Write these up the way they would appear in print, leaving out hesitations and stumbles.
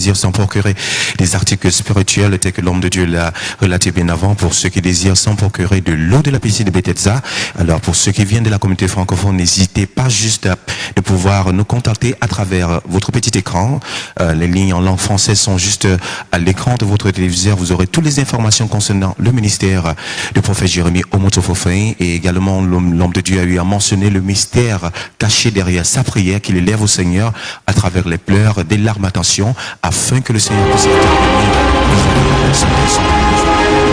sans procurer des articles spirituels tels que l'homme de Dieu l'a relaté bien avant, pour ceux qui désirent sans procurer de l'eau de la piscine de Bethesda. Alors pour ceux qui viennent de la communauté francophone, n'hésitez pas juste de pouvoir nous contacter à travers votre petit écran. Les lignes en langue française sont juste à l'écran de votre téléviseur. Vous aurez toutes les informations concernant le ministère du prophète Jérémie Omoto-Fofeng, et également l'homme de Dieu a eu à mentionner le mystère caché derrière sa prière qu'il élève au Seigneur à travers les pleurs, des larmes, attention, afin que le Seigneur puisse intervenir.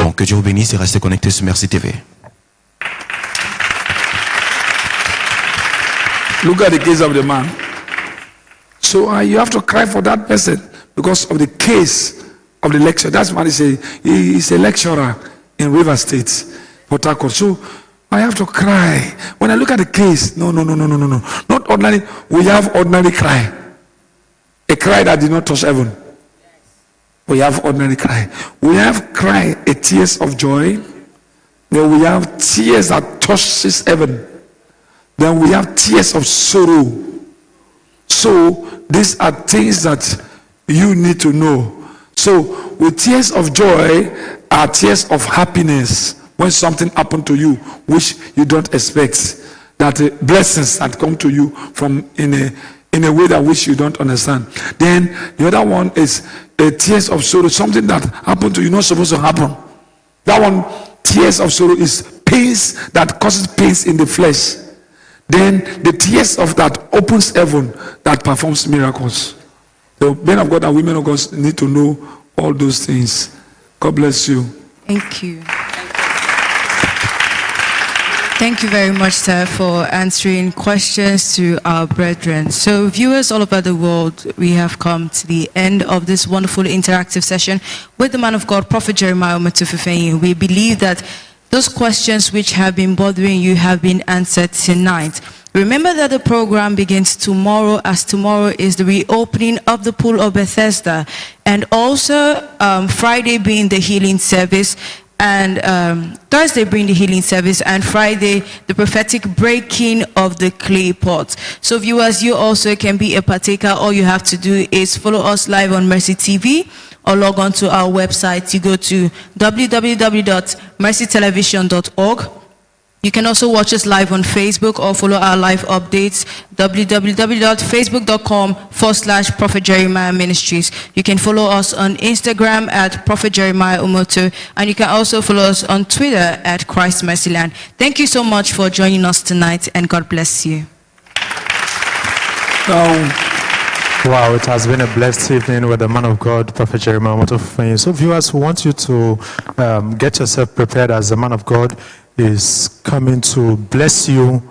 Donc que Dieu vous bénisse et restez connectés sur Merci TV. Look at the case of the man. So you have to cry for that person because of the case of the lecturer. That's why he's a lecturer in River State, Port Harcourt. So I have to cry. When I look at the case, no. Not ordinary. We have ordinary cry. A cry that did not touch heaven. We have ordinary cry. We have cry, a tears of joy. Then we have tears that touches heaven. Then we have tears of sorrow. So these are things that you need to know. So with tears of joy are tears of happiness when something happened to you which you don't expect. That blessings that come to you from in a way that which you don't understand. Then the other one is tears of sorrow, something that happened to you not supposed to happen. That one, tears of sorrow, is pains that causes pains in the flesh. Then the tears of that opens heaven, that performs miracles. So men of God and women of God need to know all those things. God bless you. Thank you. Thank you very much, sir, for answering questions to our brethren. So viewers all over the world, we have come to the end of this wonderful interactive session with the man of God, Prophet Jeremiah Omoto-Fofeng. We believe that those questions which have been bothering you have been answered tonight. Remember that the program begins tomorrow, as tomorrow is the reopening of the Pool of Bethesda, and also Friday being the healing service, and Thursday being the healing service, and Friday the prophetic breaking of the clay pot. So viewers, you also can be a partaker. All you have to do is follow us live on Mercy TV, or log on to our website. You go to www.mercytelevision.org. You can also watch us live on Facebook or follow our live updates, www.facebook.com/Prophet Jeremiah Ministries. You can follow us on Instagram at Prophet Jeremiah Omoto, and you can also follow us on Twitter at Christ Mercyland. Thank you so much for joining us tonight, and God bless you. Wow, it has been a blessed evening with the man of God, Prophet Jeremiah Omoto-Fofeng. So viewers, we want you to get yourself prepared, as the man of God is coming to bless you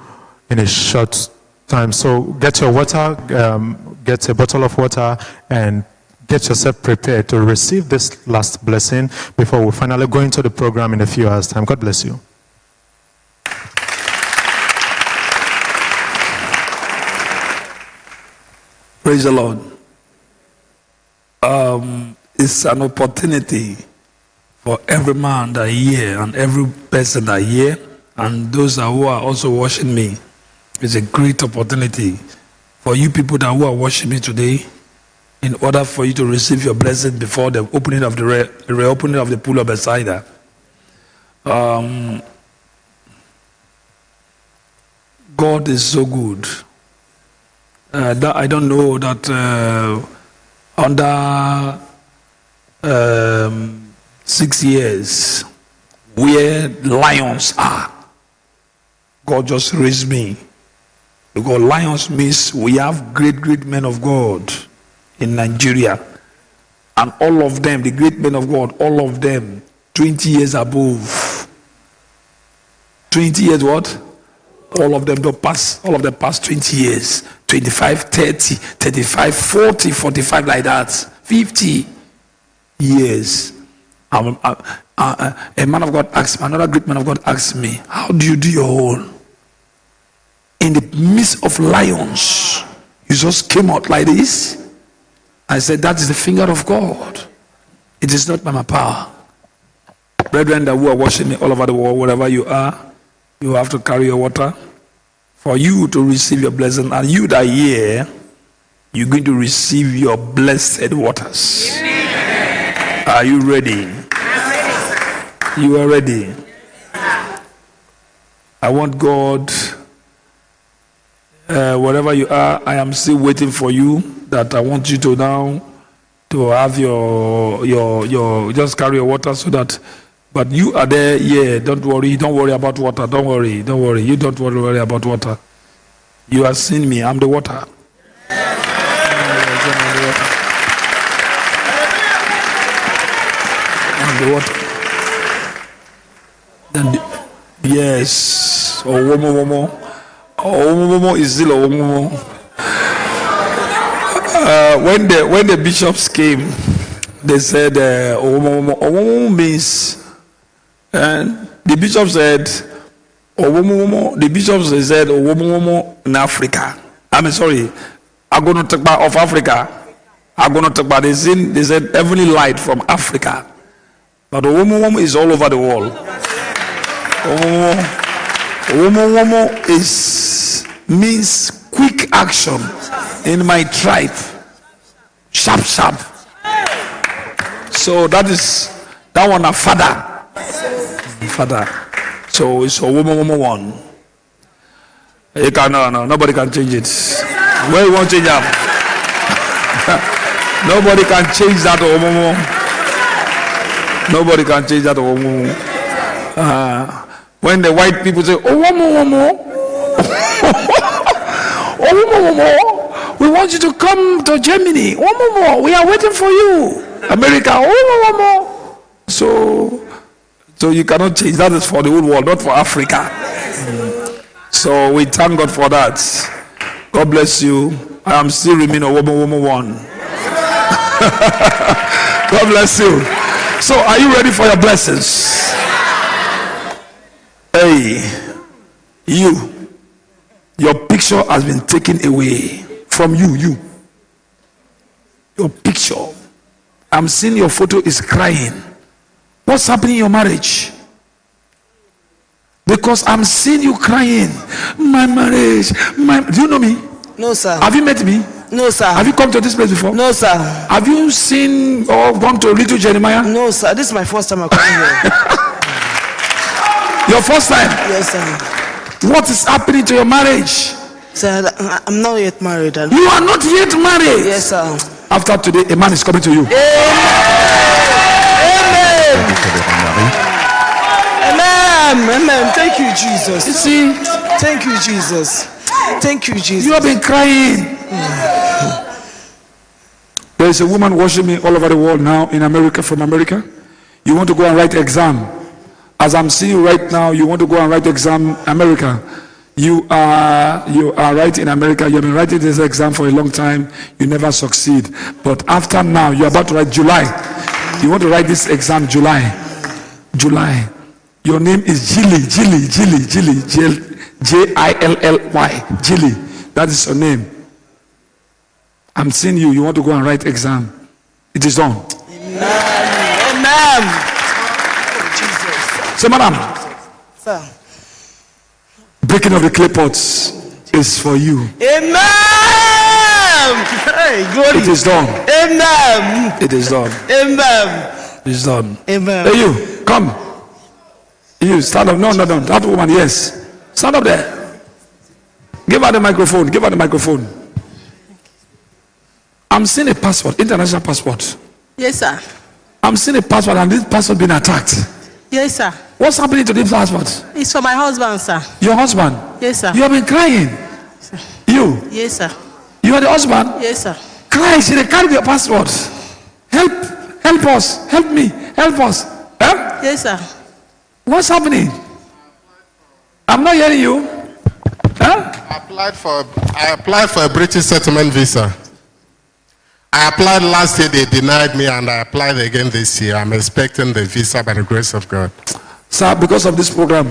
in a short time. So get your water, get a bottle of water, and get yourself prepared to receive this last blessing before we finally go into the program in a few hours' time. God bless you. Praise the Lord. It's an opportunity for every man that hear and every person that hear, and those who are also watching me. It's a great opportunity for you people that who are watching me today, in order for you to receive your blessing before the opening of the reopening of the Pool of Bethesda. God is so good. I don't know that under 6 years where lions are, God just raised me. Because lions means we have great men of God in Nigeria. And all of them, the great men of God, all of them 20 years above. 20 years what? All of them past 20 years. 25, 30, 35, 40, 45, like that. 50 years. A man of God asked me, another great man of God asked me, how do you do your own? In the midst of lions, you just came out like this. I said, that is the finger of God. It is not by my power. Brethren that who are watching me all over the world, wherever you are, you have to carry your water for you to receive your blessing. And you that hear, you're going to receive your blessed waters. Are you ready? You are ready. I want God, wherever you are, I am still waiting for you. That I want you to now to have your just carry your water so that. But you are there, yeah. Don't worry about water. Don't worry. You don't worry about water. You have seen me. I'm the water. I'm the water. Then yes. Owomo is still Owomo. When the bishops came, they said Owomo means, and the bishop said Owomo. The bishops said Owomo in Africa. Agonotekba of Africa. Agonotekba. They said heavenly light from Africa, but Owomo is all over the world. Owomo means quick action in my tribe. Sharp. So that one a father. So it's Owomo one. You can no, nobody can change it. Where you want to change up? Nobody can change that Owomo. Nobody can change that Owomo. When the white people say, Owomo, we want you to come to Germany. Owomo, we are waiting for you. America, Owomo. So you cannot change. That is for the whole world, not for Africa. So we thank God for that. God bless you. I am still remaining Owomo one. God bless you. So are you ready for your blessings? Hey, your picture has been taken away from you. Your picture. I'm seeing your photo is crying. What's happening in your marriage? Because I'm seeing you crying. My marriage. Do you know me? No, sir. Have you met me? No, sir. Have you come to this place before? No, sir. Have you seen or gone to Little Jeremiah? No, sir. This is my first time I'm coming here. Your first time? Yes, sir. What is happening to your marriage? Sir, I'm not yet married. You are not yet married? Yes, sir. After today, a man is coming to you. Amen. Amen. Thank you, Jesus. You see? Thank you, Jesus. Thank you, Jesus. You have been crying. There is a woman watching me all over the world now in America, from America. You want to go and write exam. As I'm seeing you right now, you want to go and write exam America. You are right in America. You have been writing this exam for a long time. You never succeed. But after now, you're about to write July. You want to write this exam July. Your name is Jilly. Jilly. Jilly. That is your name. I'm seeing you. You want to go and write exam. It is done. Amen. So, madam. Sir. Breaking of the clay pots is for you. Amen. Hey, glory. It is done. Amen. It is done. Amen. It is done. Amen. Hey, you, come. You, stand up. No. That woman, yes. Stand up there. Give her the microphone. I'm seeing a passport, international passport. Yes, sir. I'm seeing a passport and this passport being attacked. Yes, sir. What's happening to this passport? It's for my husband, sir. Your husband? Yes, sir. You have been crying. You? Yes, sir. You are the husband? Yes, sir. Cry, they carry your passport. Help us. Help me. Help us. Help? Yes, sir. What's happening? I'm not hearing you. Huh? I applied for a British settlement visa. I applied last year, they denied me, and I applied again this year. I'm expecting the visa by the grace of God. Sir, because of this program,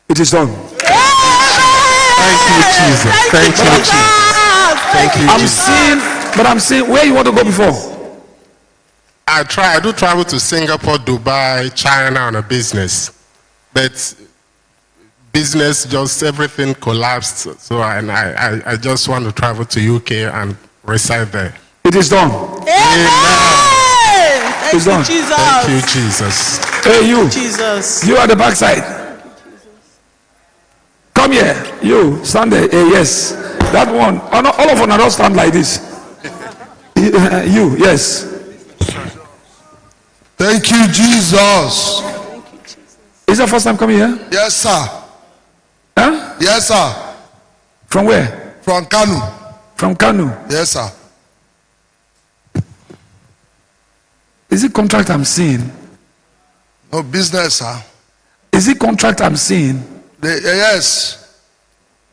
it is done. Thank you, Jesus. Thank you, Jesus. I'm seeing where you want to go before. I do travel to Singapore, Dubai, China on a business. But business, just everything collapsed. So I just want to travel to UK and reside there. It is done. Amen. Thank It's you, done. Jesus. Thank you, Jesus. Hey, you. Jesus. You at the backside. Come here. You stand there. Hey, yes. That one. Oh, no, all of them don't stand like this. You, yes. Thank you, Jesus. Is that first time coming here? Yes, sir. Huh? Yes, sir. From where? From Kanu. From Kanu. Yes, sir. Is it contract I'm seeing? No business, sir. Is it contract I'm seeing? Yes.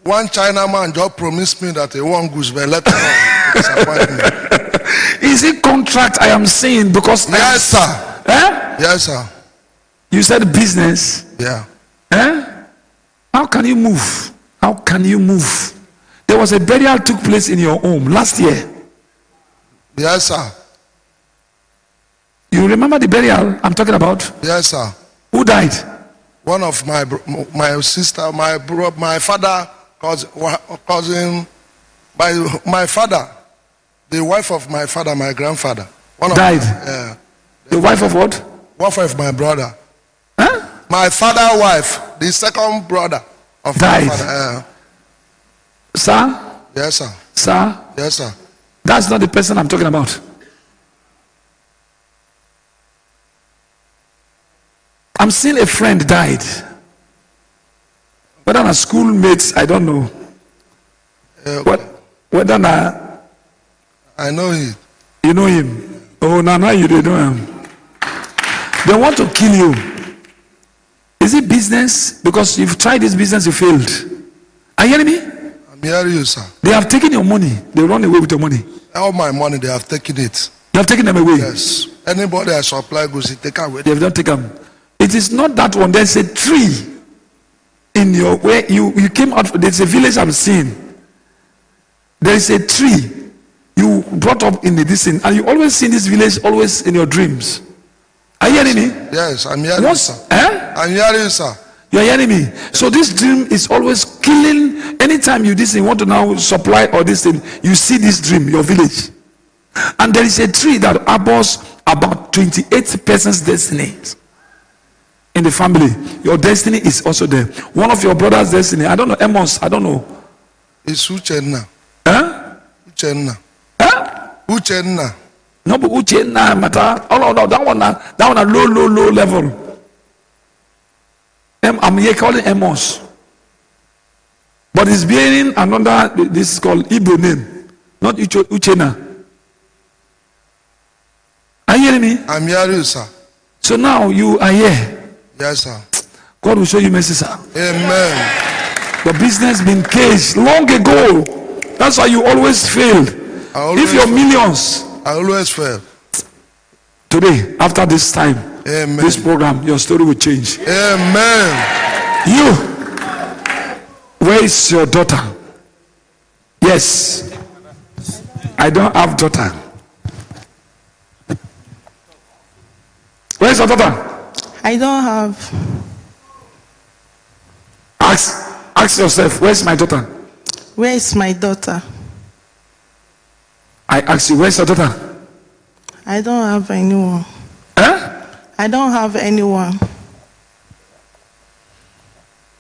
One Chinaman just promised me that he won't goose, but let me disappoint me. Is it contract I am seeing? Because Yes, sir. Eh? Yes, sir. You said business. Yeah. Eh? How can you move? How can you move? There was a burial took place in your home last year. Yes, sir. You remember the burial I'm talking about? Yes, sir. Who died? One of my sister, my father, cousin, my father, the wife of my father, my grandfather. One Died. Yeah. The wife of what? Wife of my brother. Huh? My father wife, the second brother of Died. my father. Sir? Yes, sir. Sir? Yes, sir. That's not the person I'm talking about. I'm seeing a friend died. Whether na schoolmates, I don't know. Whether na I know it. you know him. Oh, now you don't know him. They want to kill you. Is it business? Because you've tried this business, you failed. Are you hearing me? I'm hearing you, sir. They have taken your money. They run away with your money. All my money, they have taken it. They have taken them away. Yes. Anybody I supply goods, they take away. They have not taken them. It is not that one. There's a tree in your where you came out. There's a village I'm seeing. There is a tree you brought up in this thing, and you always see this village always in your dreams. Are you hearing me? Yes, I'm hearing you, Once, sir. eh? I'm hearing you, sir. You are hearing me? So this dream is always killing. Anytime you this thing want to now supply or this thing, you see this dream, your village, and there is a tree that harbors about 28 persons' destiny. In the family, your destiny is also there. One of your brother's destiny, I don't know, Amos, I don't know. It's Uchenna. Huh? Uchenna. Huh? Uchenna. No, but Uchenna matter. Oh no, that one a low level. I'm here calling Amos, but it's bearing another. This is called Igbo name, not Uchenna. Are you hearing me? I'm hearing you, sir. So now you are here. Yes, sir. God will show you mercy, sir. Amen. The business been caged long ago. That's why you always fail. If your millions I always fail. today, after this time, Amen. this program, your story will change. Amen. You, where is your daughter? Yes, I don't have daughter. Where is your daughter? I don't have. Ask yourself, where's my daughter? Where is my daughter? I ask you, where's your daughter? I don't have anyone. Eh? I don't have anyone.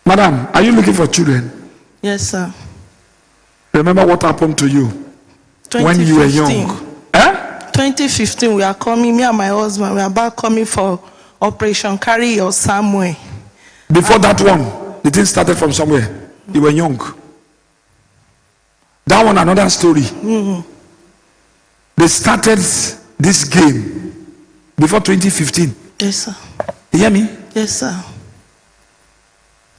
Madam, are you looking for children? Yes, sir. Remember what happened to you when you were young? Eh? 2015, we are coming, me and my husband, we are about coming for Operation Carry Your Somewhere. Before that one, the thing started from somewhere. You were young. That one, another story. They started this game before 2015. Yes, sir. You hear me? Yes, sir.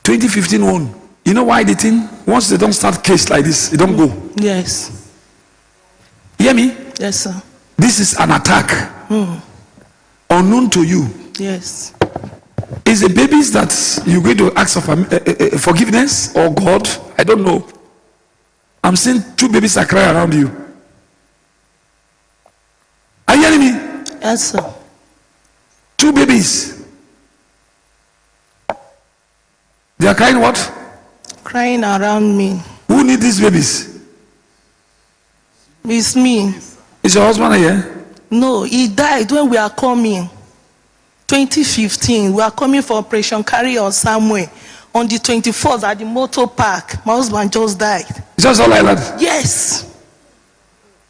2015 one. You know why the thing? Once they don't start case like this, it don't go. Yes. You hear me? Yes, sir. This is an attack. Unknown to you. Yes. Is the babies that you're going to ask for forgiveness or God? I don't know. I'm seeing 2 babies are crying around you. Are you hearing me? Yes, sir. 2 babies. They are crying what? Crying around me. Who need these babies? It's me. Is your husband here? No, he died when we are coming. 2015, we are coming for Operation Carry On somewhere. On the 24th at the motor park, my husband just died. Just all like that. Yes.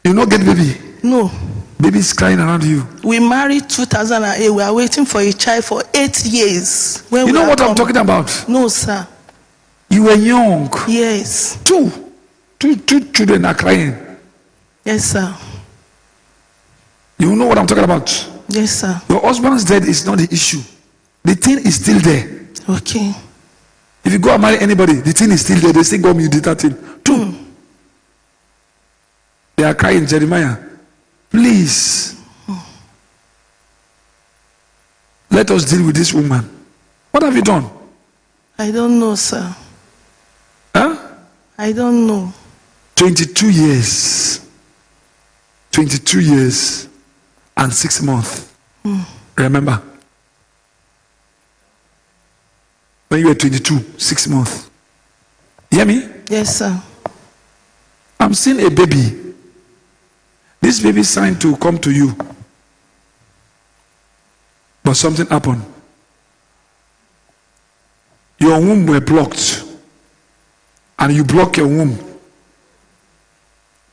You not get baby. No. Baby's crying around you. We married 2008. We are waiting for a child for 8 years. When You we know are what I'm coming. talking about? No, sir. You were young. Yes. Two children are crying. Yes, sir. You know what I'm talking about? Yes, sir. Your husband's death is not the issue. The thing is still there. Okay. If you go and marry anybody, the thing is still there. They say, God, you did that thing. Two. They are crying, Jeremiah. Please. Let us deal with this woman. What have you done? I don't know, sir. Huh? I don't know. 22 years. 22 years and 6 months. Remember? When you were 22, 6 months. Hear me? Yes, sir. I'm seeing a baby. This baby signed to come to you. But something happened. Your womb were blocked. And you block your womb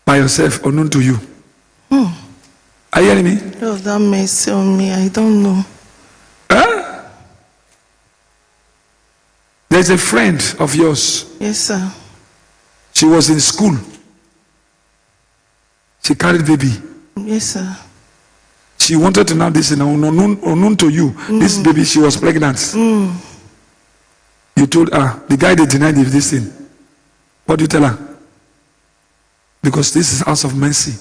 by yourself, unknown to you. Are you hearing me? Lord, have mercy on me. I don't know. Huh? There's a friend of yours. Yes, sir. She was in school. She carried baby. Yes, sir. She wanted to know this unknown to you. This baby, she was pregnant. You told her, the guy that denied this thing. What do you tell her? Because this is house of mercy.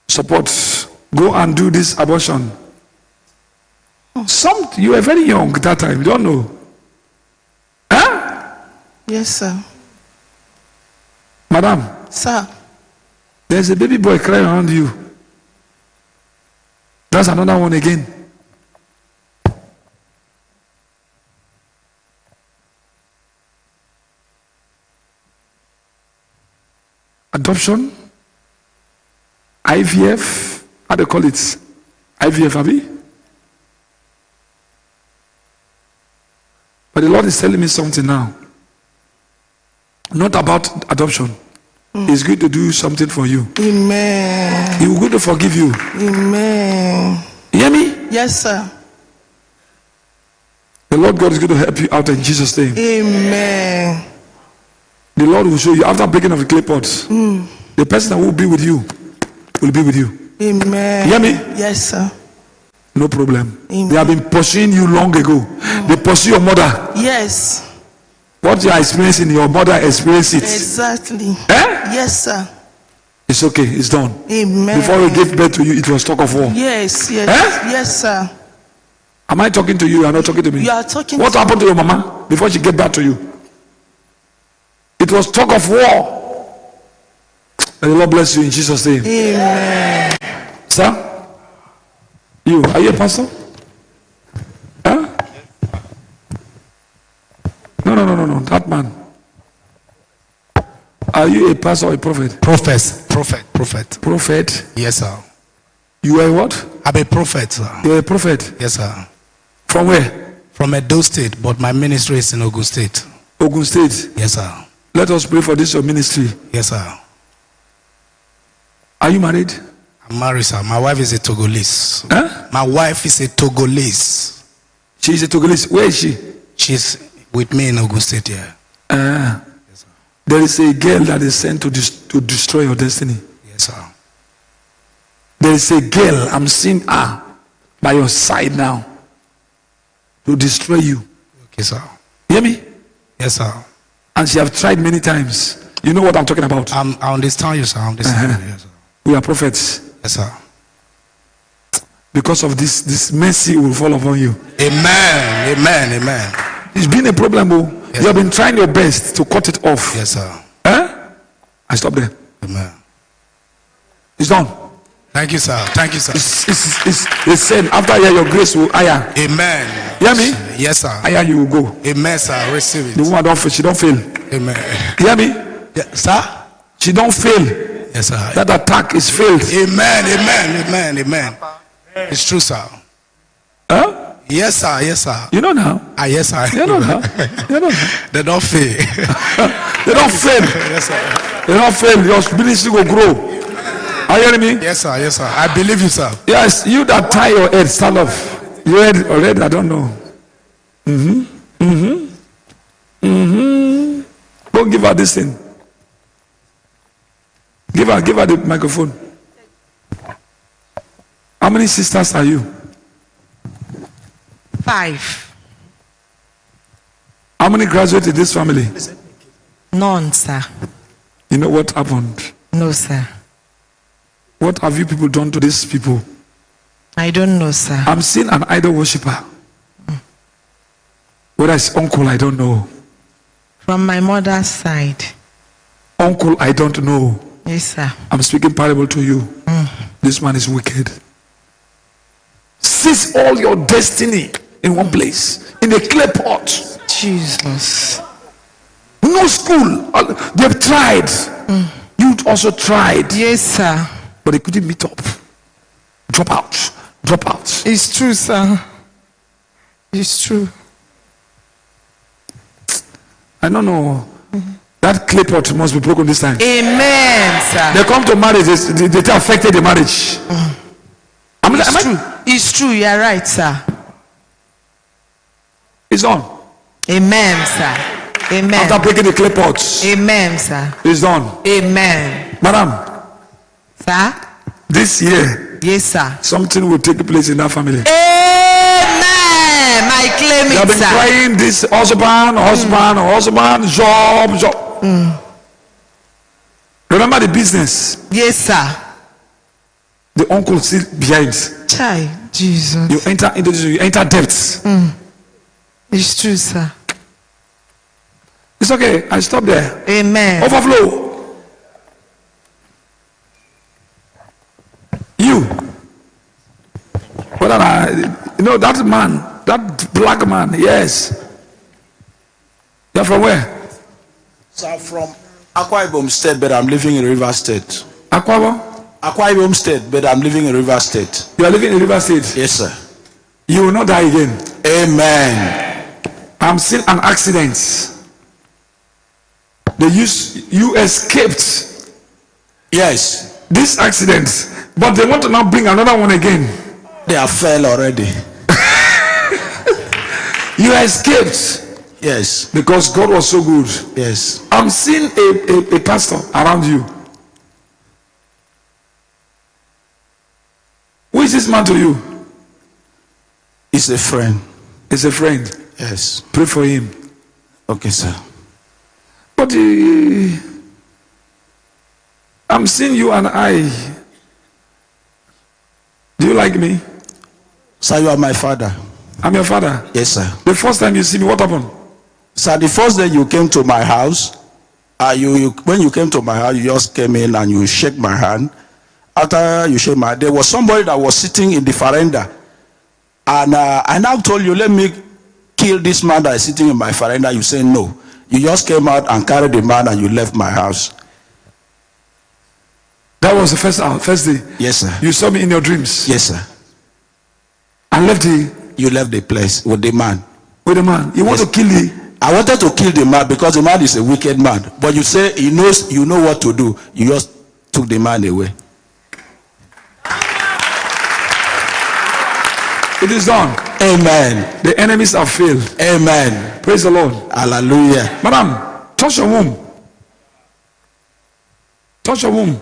Support. Go and do this abortion. You were very young that time. You don't know. Huh? Yes, sir. Madam, Sir. there's a baby boy crying around you. That's another one again. Adoption, IVF, how do you call it? IVF, Abi? But the Lord is telling me something now. Not about adoption. He's going to do something for you. Amen. He will going to forgive you. Amen. You hear me? Yes, sir. The Lord God is going to help you out in Jesus' name. Amen. The Lord will show you after breaking of the clay pots. The person that will be with you will be with you. Amen. You hear me? Yes, sir. No problem. Amen. They have been pursuing you long ago. They pursue your mother. Yes. What you are experiencing, your mother experienced it. Exactly. Eh? Yes, sir. It's okay. It's done. Amen. Before we gave birth to you, it was talk of war. Yes, yes. Eh? Yes, sir. Am I talking to you? You are not talking to me. You are talking What to happened to your mama before she gave back to you? It was talk of war. May the Lord bless you in Jesus' name. Amen. Sir? Are you a pastor? Huh? No. That man. Are you a pastor or a prophet? Prophet. Prophet? Yes, sir. You are what? I'm a prophet, sir. You are a prophet. Yes, sir. From where? From Edo State, but my ministry is in Ogun State. Ogun State. Yes, sir. Let us pray for this your ministry. Yes, sir. Are you married? I'm married, sir. My wife is a Togolese. Huh? My wife is a Togolese. She is a Togolese. Where is she? She's with me in Ogun State, yeah. There is a girl that is sent to destroy your destiny. Yes, sir. There is a girl, I'm seeing her by your side now to destroy you. Okay, sir. Hear me? Yes, sir. And she have tried many times. You know what I'm talking about? I understand you, sir. I understand you, yes, sir. We are prophets. Yes, sir. Because of this mercy will fall upon you. Amen. Amen. Amen. It's been a problem, oh. Yes, You have been trying your best to cut it off. Yes, sir. I stop there. Amen. It's done. Thank you, sir. Thank you, sir. It's said after here your grace will higher. Amen. Hear me? Yes, sir. Higher you will go. Amen, sir. Receive The it. woman don't fail. She don't fail. Amen. Hear me? Yeah, sir? She don't fail. Yes, sir. That attack is failed. Amen, amen, amen, amen. It's true, sir. Huh? Yes, sir, yes, sir. You know now. Ah, yes, sir. You know now. You know now. They don't fail. They don't fail. Yes, sir. They don't fail. Your ministry will grow. Are you hearing me? Yes, sir, yes, sir. I believe you, sir. Yes, you that tie your head, stand up. You heard already? I don't know. Go give her this thing. Give her the microphone. How many sisters are you? 5. How many graduates in this family? None, sir. You know what happened? No, sir. What have you people done to these people? I don't know, sir. I'm seeing an idol worshiper. Whether it's uncle, I don't know. From my mother's side. Uncle, I don't know. Yes, sir. I'm speaking parable to you. This man is wicked. Seize all your destiny in one place, in a clay pot. Jesus. No school. They've tried. You also tried, Yes, sir. but they couldn't meet up. Drop out. Drop out. It's true, sir. It's true. I don't know. That clay pot must be broken this time. Amen, sir. They come to marriage, they affected the marriage. It's true. It's true. You are right, sir. It's on. Amen, sir. Amen. After breaking the clay pots, Amen, sir. it's done. Amen. Madam, Sir? this year, Yes, sir. something will take place in that family. Amen. I claim They have it, been sir. crying this husband, job. Remember the business. Yes, sir. The uncle still behind. Chai, Jesus. You enter into this, you enter debts. It's true, sir. It's okay. I stop there. Amen. Overflow. You. Well, you know that man, that black man. Yes. You're from where? So I'm from Akwa Ibom State, but I'm living in River State. Akwa. Akwa Ibom State, but I'm living in River State. You are living in River State. Yes, sir. You will not die again. Amen. I'm seeing an accident. You escaped Yes, this accident, but they want to now bring another one again. they have fell already. You escaped Yes, because God was so good. yes. I'm seeing a pastor around you. Who is this man to you? It's a friend. He's a friend. Yes. Pray for him. Okay, sir. But I'm seeing you and I. Do you like me? Sir, you are my father. I'm your father. Yes, sir. The first time you see me, what happened? Sir, the first day you came to my house, when you came to my house, you just came in and you shake my hand. After you shake my hand, there was somebody that was sitting in the veranda. And I now told you, let me kill this man that is sitting in my veranda. You say no. You just came out and carried the man and you left my house. That was the first day. Yes, sir. You saw me in your dreams. Yes, sir. And left You left the place with the man. with the man. You want Yes. to kill the. I wanted to kill the man because the man is a wicked man. But you say he knows, you know what to do. You just took the man away. It is done. Amen. The enemies have failed. Amen. Praise the Lord. Hallelujah. Madam, touch your womb. Touch your womb.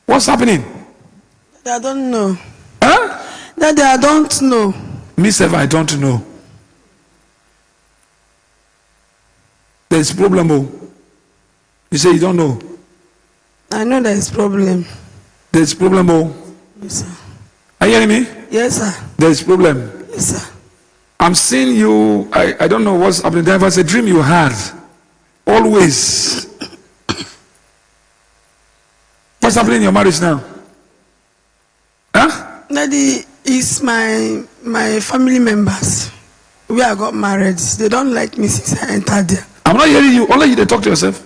What's happening? I don't know. Huh? Daddy, I don't know. Me, sir, I don't know. There's problem. Oh. You say you don't know. I know there is problem. There's problem. Oh. Yes, sir. Are you hearing me? Yes, sir. There's problem. Yes, sir. I'm seeing you. I don't know what's happening. There was a dream you had. Always. What's happening in your marriage now? Huh? Daddy, it's my family members. We I got married. They don't like me since I entered there. I'm not hearing you. Only you to talk to yourself.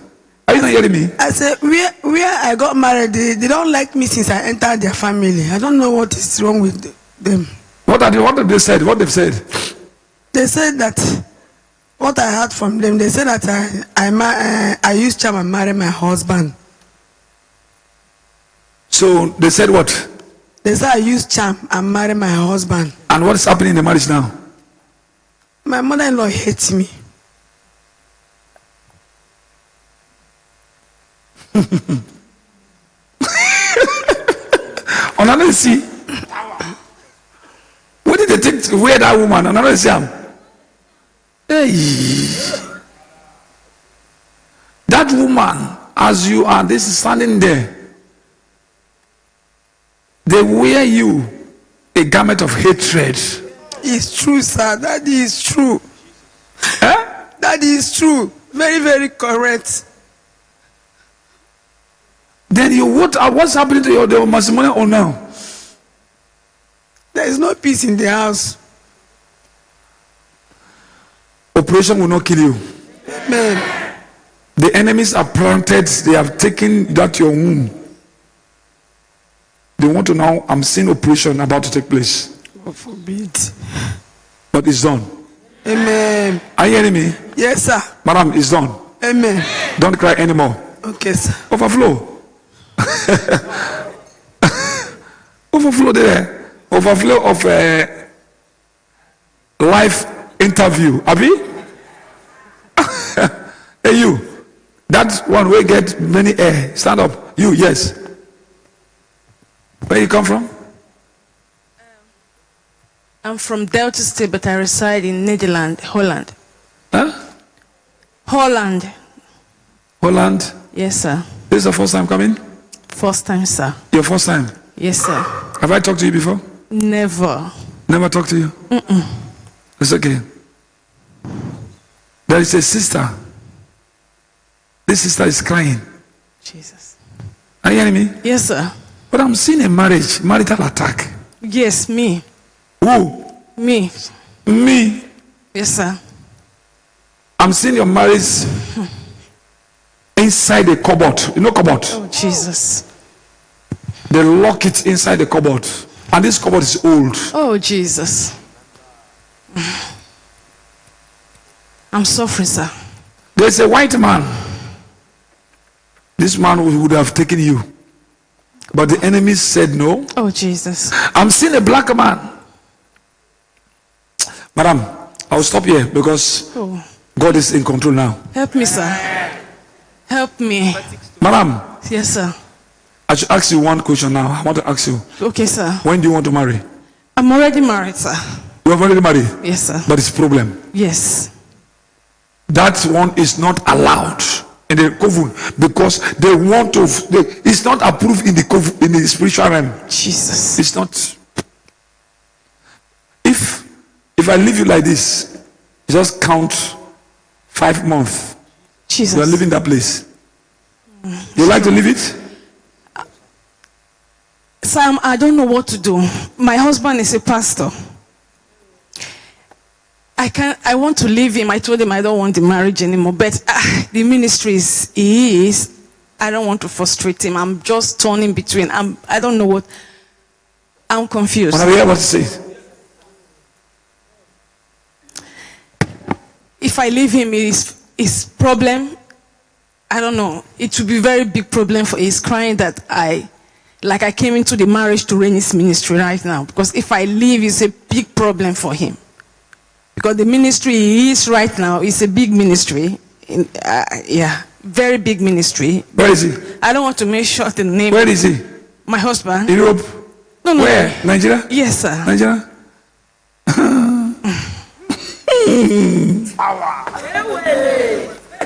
Are you not hearing me? I said, where I got married, they don't like me since I entered their family. I don't know what is wrong with them. What have they said? What they've said? They said that, what I heard from them, they said that I used charm and marry my husband. So they said what? They said I used charm and marry my husband. And what is happening in the marriage now? My mother-in-law hates me. Another see. What did they take to wear that woman? Another see. Hey. That woman, as you are, this is standing there. They wear you a garment of hatred. It's true, sir. That is true. Eh? That is true. Very, very correct. Then what's happening to your matrimonial or now? There is no peace in the house. Operation will not kill you. Amen. The enemies are planted. They have taken that your womb. They want to now. I'm seeing operation about to take place. God forbid. But it's done. Amen. Are you hearing me? Yes, sir. Madam, it's done. Amen. Don't cry anymore. Okay, sir. Overflow. Overflow there. Overflow of life interview. Abi? Hey, you. That one will get many air. Stand up. You, yes. Where you come from? I'm from Delta State, but I reside in Netherlands, Holland. Huh? Holland. Holland? Yes, sir. This is the first time coming? First time, sir. Your first time? Yes, sir. Have I talked to you before? Never. Never talked to you? It's okay. There is a sister. This sister is crying. Jesus. Are you hearing me? Yes, sir. But I'm seeing a marital attack. Yes, me. Who? Me. Me. Yes, sir. I'm seeing your marriage inside a cupboard. You know cupboard? Oh, Jesus. They lock it inside the cupboard. And this cupboard is old. Oh, Jesus. I'm suffering, sir. There's a white man. This man would have taken you. But the enemies said no. Oh, Jesus. I'm seeing a black man. Madam, I'll stop here because God is in control now. Help me, sir. Help me. Madam, Yes, sir. I should ask you one question now. I want to ask you. Okay, sir. When do you want to marry? I'm already married, sir. You have already married? Yes, sir. But it's a problem. Yes. That one is not allowed in the coven because they want to. It's not approved in the coven, in the spiritual realm. Jesus. It's not. If I leave you like this, just count 5 months. Jesus. You are leaving that place. You like to leave it? Sam, I don't know what to do. My husband is a pastor. I want to leave him. I told him I don't want the marriage anymore. But the ministry is, I don't want to frustrate him. I'm just torn in between. I don't know what. I'm confused. When I hear what to say. If I leave him, his problem, I don't know. It will be a very big problem for him. He's crying that I came into the marriage to reign his ministry right now. Because if I leave, it's a big problem for him. Because the ministry he is right now is a big ministry. Very big ministry. Where is he? I don't want to make short the name. Where is he? My husband. Europe? No. Where? Nigeria? Yes, sir. Nigeria?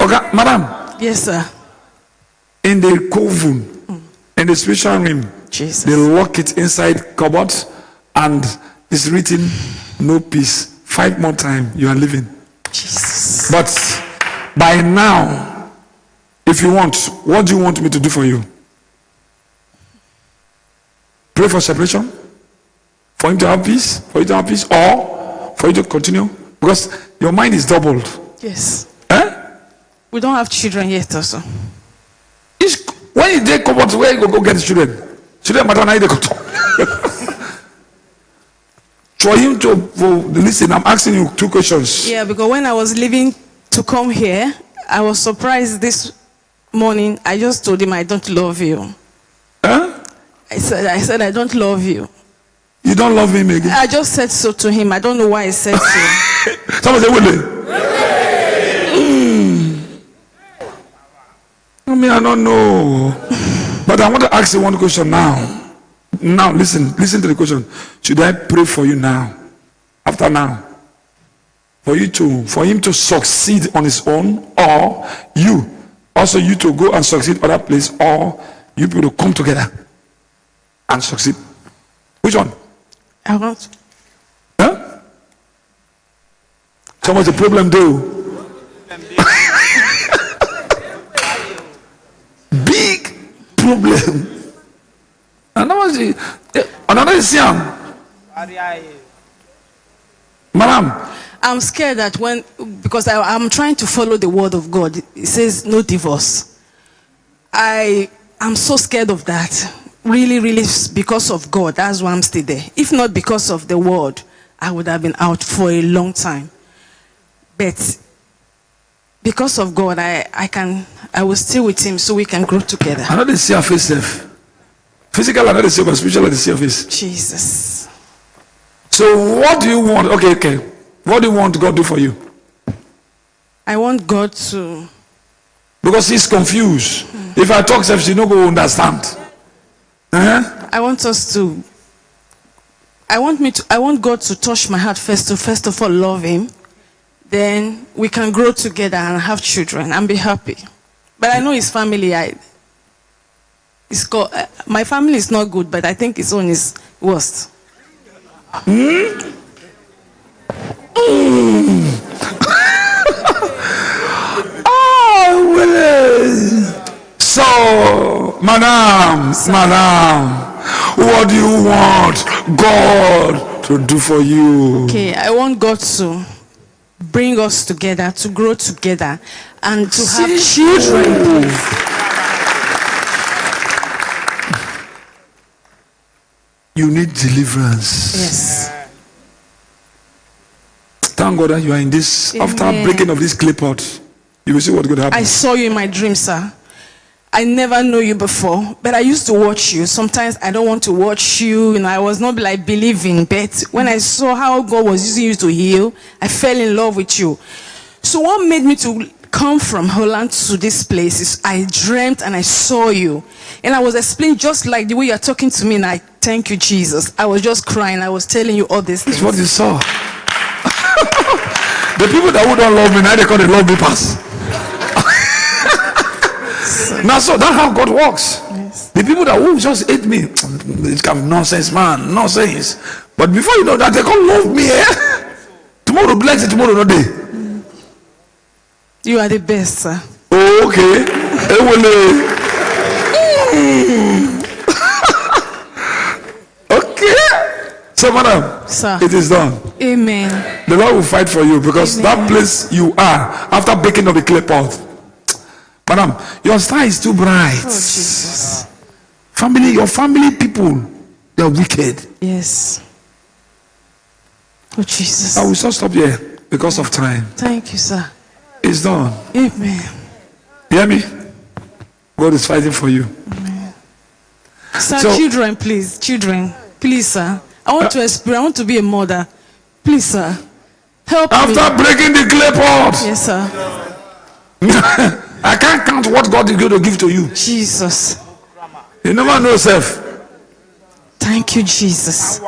Okay, madam. Yes, sir. In the coven, in the spiritual realm, Jesus. they lock it inside cupboard and it's written no peace. 5 more time you are living. Jesus. But by now, if you want, what do you want me to do for you? Pray for separation? For him to have peace? For you to have peace? Or for you to continue? Because your mind is doubled. Yes. Eh? We don't have children yet also. When they come out, where you go get the children? Children matter now they go to. For him to listen, I'm asking you 2 questions. Yeah, because when I was leaving to come here, I was surprised this morning. I just told him I don't love you. Huh? I said I don't love you. You don't love him again? I just said so to him. I don't know why I said so. Someone say, Willie. I mean, I don't know. But I want to ask you one question now. Now, listen to the question. Should I pray for you now? After now? For him to succeed on his own, or you to go and succeed other place, or you people to come together and succeed? Which one? I want. Huh? So what's the problem though? Big problem. Another is Madam. I'm scared that because I'm trying to follow the word of God. It says no divorce. I'm so scared of that. Really, really, because of God. That's why I'm still there. If not because of the word, I would have been out for a long time. But because of God, I will stay with him so we can grow together. I know they see your face safe. Physical, I know they see, but spiritual, they see your face. Jesus. So what do you want? Okay. What do you want God to do for you? I want God to... Because he's confused. If I talk, she no go understand. Uh-huh. I want God to touch my heart first of all love him. Then we can grow together and have children and be happy. But I know his family, my family is not good, but I think his own is worst. Oh, Willie. So, madam, what do you want God to do for you? Okay, I want God to bring us together, to grow together, and to have children. You need deliverance. Yes. Thank God that you are in this. Amen. After breaking of this clay pot, you will see what could happen. I saw you in my dream, sir. I never knew you before, but I used to watch you. Sometimes I don't want to watch you, I was not like believing, but when I saw how God was using you to heal, I fell in love with you. So what made me to come from Holland to this place is I dreamt and I saw you. And I was explaining just like the way you're talking to me, and I thank you, Jesus. I was just crying. I was telling you all this. That's what you saw. The people that wouldn't love me, now they call the love me pass. Now, so that's how God works. Yes. The people that will just hate me, it's kind of nonsense, man, nonsense. But before you know that, they can't love me. Tomorrow bless it, tomorrow not day. You are the best, sir. Oh, okay. Okay. So, madam, Sir. it is done. Amen. The Lord will fight for you because Amen. that place you are after breaking of the clay pot. Madam, your star is too bright. Oh, Jesus. Your family people, they are wicked. Yes. Oh, Jesus. I will just stop here because of time. Thank you, sir. It's done. Amen. You hear me? God is fighting for you. Sir, So- children, please. Children. Please, sir. I want to experience. I want to be a mother. Please, sir. Help me. After breaking the clay pot, Yes, sir. I can't count what God is going to give to you. Jesus. You never know yourself. Thank you, Jesus.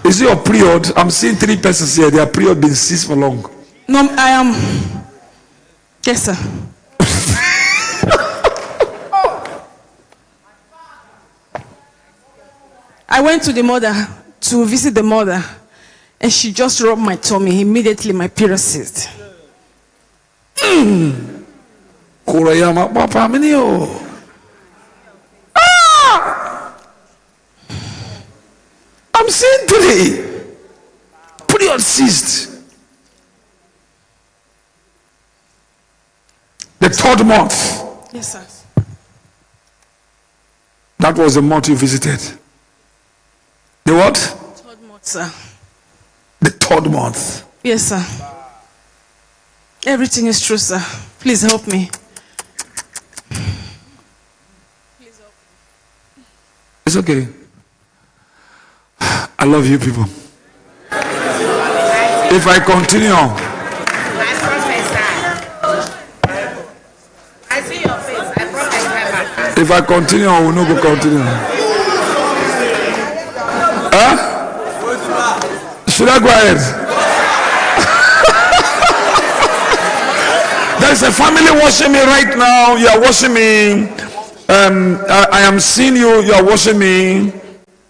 Is it your period? I'm seeing 3 persons here. Their period been ceased for long. No, I am. Yes, sir. I went to the mother to visit the mother, and she just rubbed my tummy. Immediately, my period ceased. Kurayama papa minio. I'm seeing 3. Period ceased. The 3rd month. Yes, sir. That was the month you visited. The what? Third month, sir. The third month. Yes, sir. Everything is true, sir. Please help me. It's okay. I love you people. If I continue, if I continue, I will not go continue. Huh? Should I go ahead? There's a family watching me right now. You are watching me. I am seeing you. You are watching me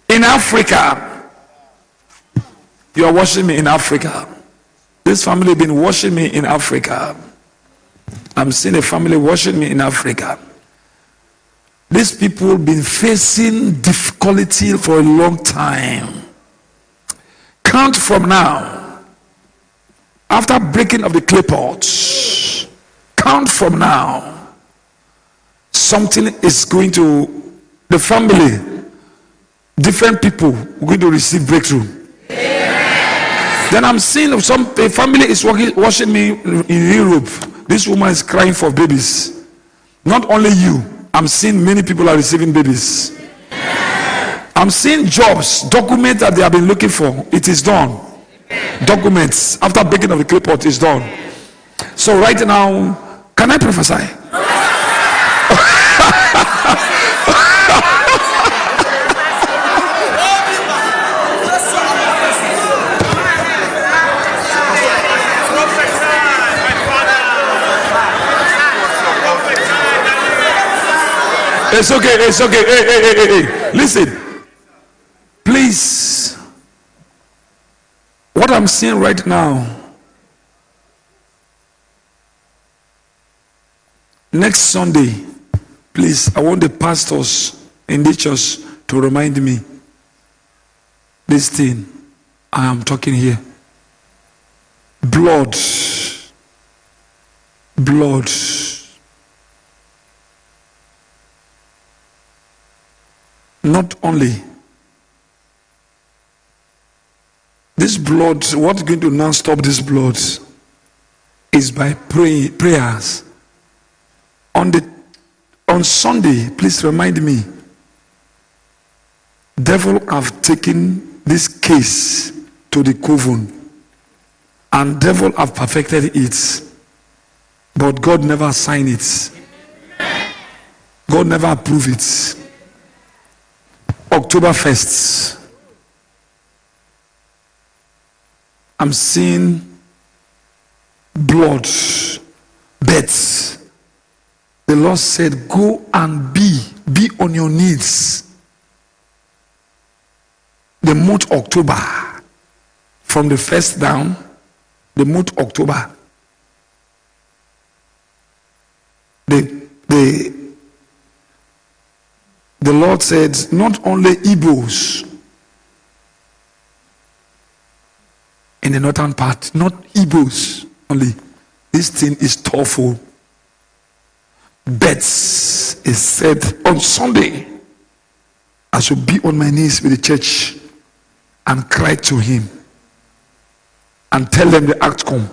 in Africa. You are watching me in Africa. This family been watching me in Africa. I'm seeing a family watching me in Africa. These people been facing difficulty for a long time. Count from now. After breaking of the clay pots, count from now. Something is going to, the family, different people are going to receive breakthrough. Then I'm seeing a family is watching me in Europe. This woman is crying for babies. Not only you, I'm seeing many people are receiving babies. I'm seeing jobs, documents that they have been looking for. It is done. Documents after breaking of the clay pot is done. So right now, can I prophesy? It's okay, it's okay. Hey. Listen. Please. What I'm seeing right now. Next Sunday, please, I want the pastors in the church to remind me this thing I am talking here. Blood. Not only this blood, what's going to now stop this blood is by prayers. On Sunday, please remind me, devil have taken this case to the coven and devil have perfected it, but God never signed it. God never approved it. October 1st, I'm seeing blood, beds. The Lord said, go and be on your knees. The month October, from the 1st down, the month October, the Lord said, not only Igbos in the northern part, not Igbos only. This thing is awful. Bets is said on Sunday, I should be on my knees with the church and cry to him and tell them the outcome.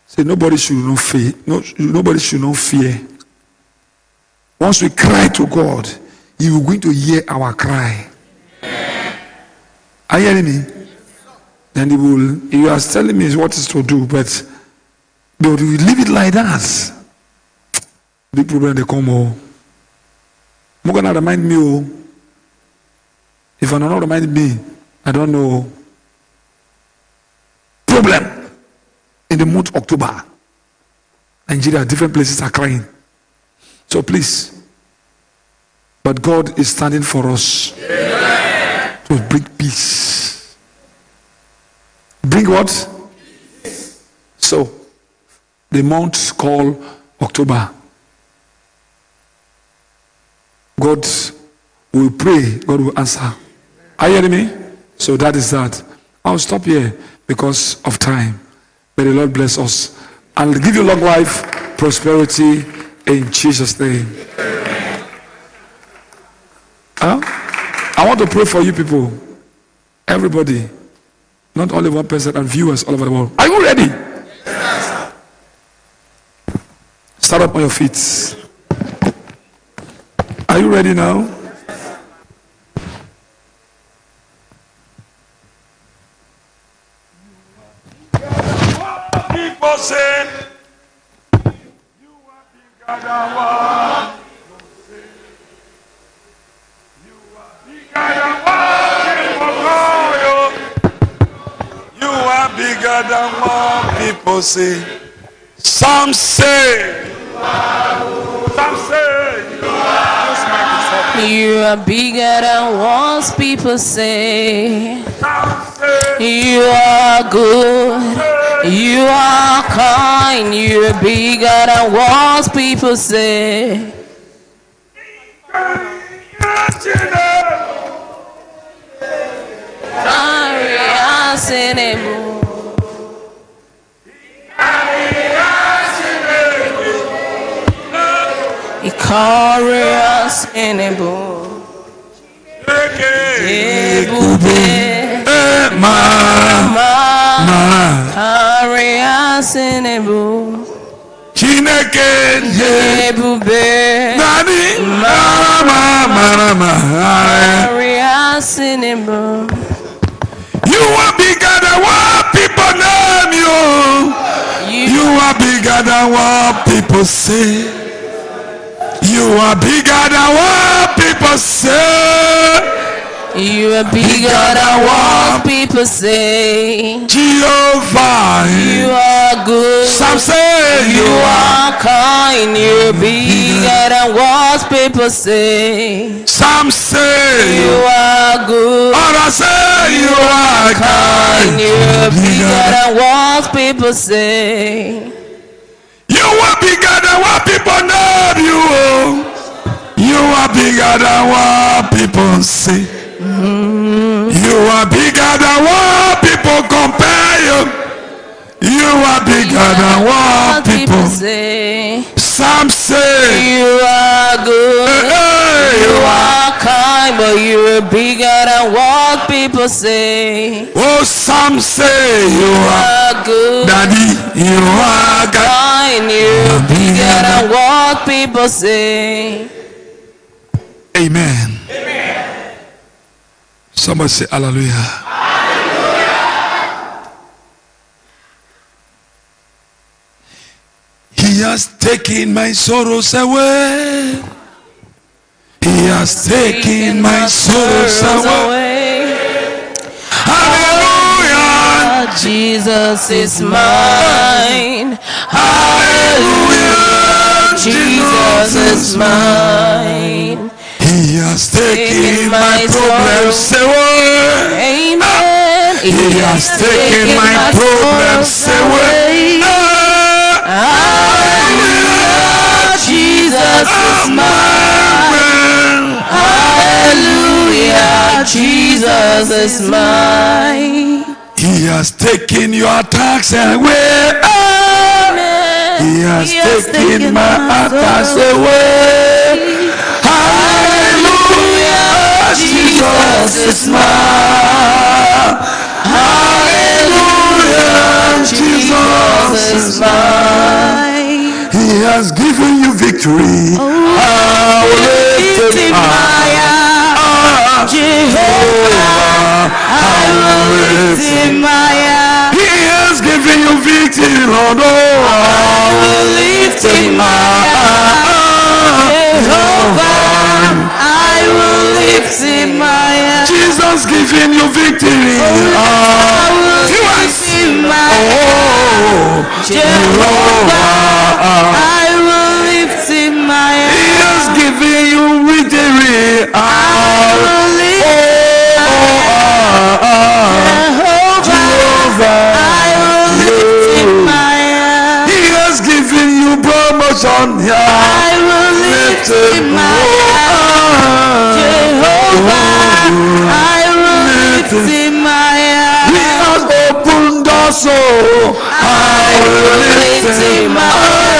Say nobody should not fear. Nobody should not fear. Once we cry to God, He will going to hear our cry. Are you hearing me? Then He was telling me what is to do, but they will leave it like that. Big problem they come home. You're gonna remind me, oh. If I'm not remind me, I don't know. Problem in the month of October. Nigeria, different places are crying. So please, but God is standing for us to bring peace. Bring what? So, the month called October. God will pray, God will answer. Are you hearing me? So that is that. I'll stop here because of time. May the Lord bless us and give you long life, prosperity in Jesus' name. I want to pray for you people. Everybody. Not only one person, and viewers all over the world. Are you ready? Yes. Stand up on your feet. Are you ready now? People say you are bigger than what people say. You are bigger than what people call you. You are bigger than what people say. Some say. Some say. You are bigger than what people say. You are good. You are kind. You are bigger than what people say. Carry us in a boat. Carry us in a boat. Carry us in a boat. You are bigger than what people name you. You are bigger than what people say. You are bigger than what people say. You are bigger than what people say. Jehovah, you are good. Some say you are kind. You are bigger than what people say. Some say you are good. Others say you are kind. You are bigger than what people say. You are bigger than what people know you. You are bigger than what people say. You are bigger than what people compare you. You are bigger than what people say. Some say you are good. You are kind, but you are bigger than what people say. Oh, some say you are good. Daddy, you are kind. You are bigger than what people say. Amen. Somebody say hallelujah. Hallelujah. He has taken my sorrows away. He has taken my sorrows away. Hallelujah. Jesus is mine. Hallelujah. Jesus is mine. He has taken my problems away. Amen. He has taken my problems away. Hallelujah. Jesus is mine. Hallelujah. Jesus is mine. He has taken your attacks away. Amen. He has taken my attacks away. Hallelujah, Jesus is mine. Hallelujah, Jesus is mine. He has given you victory. I will lift him higher. Jehovah, I will lift him higher. He has given you victory, Lord. I will lift him higher. Jehovah, I will lift him higher. Jesus giving you victory. I will lift him higher. Jehovah, I will lift him higher. He has given you victory. I will lift him higher. Jehovah, I will lift him higher. He has given you promotion. I will lift him higher. Jehovah, I will lift him higher. He has opened doors, so I will lift him higher.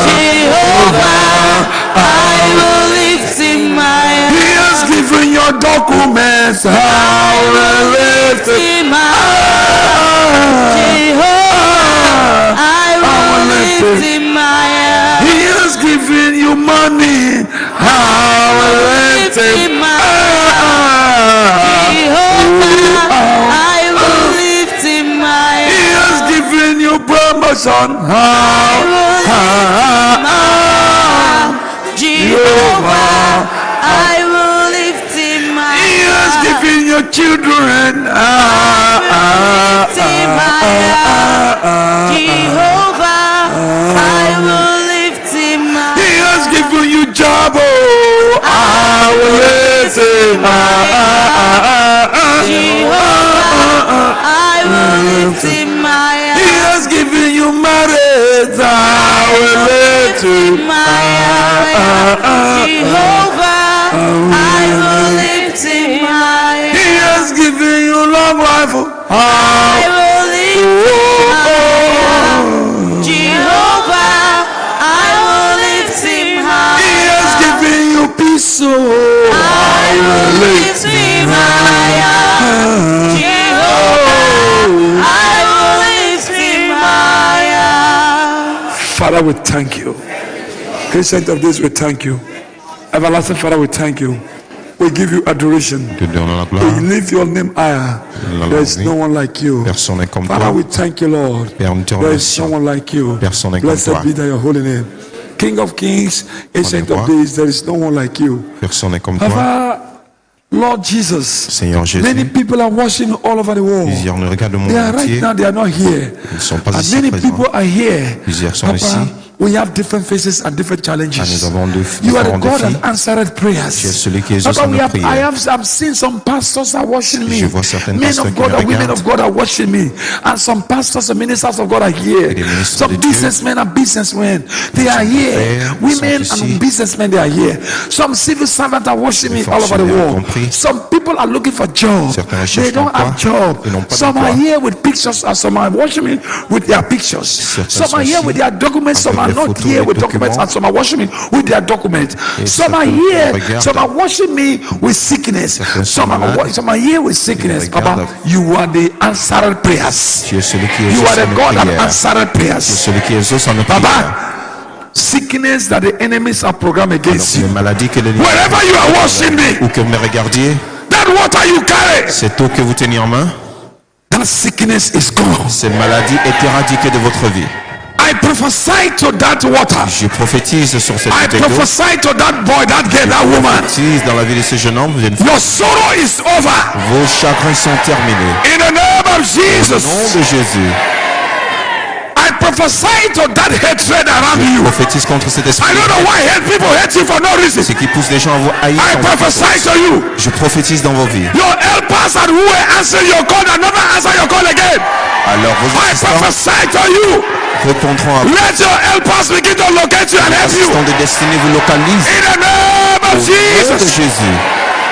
Jehovah, I will lift him higher. He has given your your documents. I will lift him I will lift him higher. He has given you money. I will lift him I will lift him higher. He has given you promotion. Jehovah, I will lift him higher. He has given you children. Jehovah, I will lift him higher. He has given you job. Oh, I will lift him Jehovah, I will lift him higher. He has given you marriage. I will lift him Jehovah, I will lift him higher. He has given you long life. I will lift him higher. Jehovah, I will lift him higher. He has given you peace. Oh, I will lift him higher. Jehovah, I will lift him higher. Father, we thank you. Ancient of this, we thank you. Everlasting Father, we thank you. We give you adoration. Te donnons la We gloire. lift your name higher. There is no one like you. Personne n'est comme Father, toi. we thank you, Lord. Père, nous te There is no remercions. one like you. Personne n'est comme Blessed toi. be thy holy name. King of kings, ancient of days, there is no one like you. Personne n'est comme toi. Father, Lord Jesus, Seigneur many Jésus, people are watching all over the world. plusieurs nous regardent le monde They are right entier. now, they are not here. Ils ne sont pas And ici many présents. people are here. Plusieurs sont Papa, ici. we have different faces and different challenges. Ah, nous avons You are the différents God défis. that answered prayers. Tu es celui qui exauce Papa, nos I prières. have seen some pastors are watching me. Je vois certaines Men pasteurs of qui God me and women regardent. of God are watching me. And some pastors and ministers of God are here. Et des ministres Some de Dieu. businessmen and businesswomen, they are here. frères Women sont and ici. businessmen, they are here. Some civil servants are watching me Les all over the fonctionnaires world. compris. Some people are looking for jobs. Certains They recherchent don't have l'emploi. job. Ils n'ont pas Some are d'emploi. here with pictures and some are watching me with their pictures. Certains Some sont are here ici with their documents. Some are avec les not photos, here les with documents documents. and some are watching me with their documents. Et Some are certains here. regardent. Some are watching me with sickness. Certains sont Some are, malades. some are here with sickness. Ils Papa, regardent. you are the answered prayers. Tu es celui qui You exauce are the nos God that prières. answered Tu es prayers. celui qui exauce nos prières. Papa, sickness that the enemies are programmed against Les you. maladies que l'ennemi Wherever you are watching me, ou que vous me regardiez, that water you carry, cette eau que vous teniez en main, that sickness is gone. cette maladie est éradiquée de votre vie. I prophesy to that water. Je prophétise sur cette I bouteille d'eau. prophesy to that boy, that girl, that woman. Je prophétise dans la vie de ce jeune homme, jeune femme. Your sorrow is over. Vos chagrins sont terminés. In the name of Au Jesus. nom de Jésus, I prophesy to that hatred around je you. prophétise contre cet esprit I don't know why people hate you for no reason. ce qui pousse les gens à vous haïr. I sans prophesy raison. to you. Je prophétise dans vos vies. Your helpers and who will answer your call and never answer your call again. Alors vos I assistants prophesy to you. répondront à vous. Let your helpers begin to locate you and Les help you. assistants de destinée vous localisent. In the name Au of nom de Jesus. Jésus.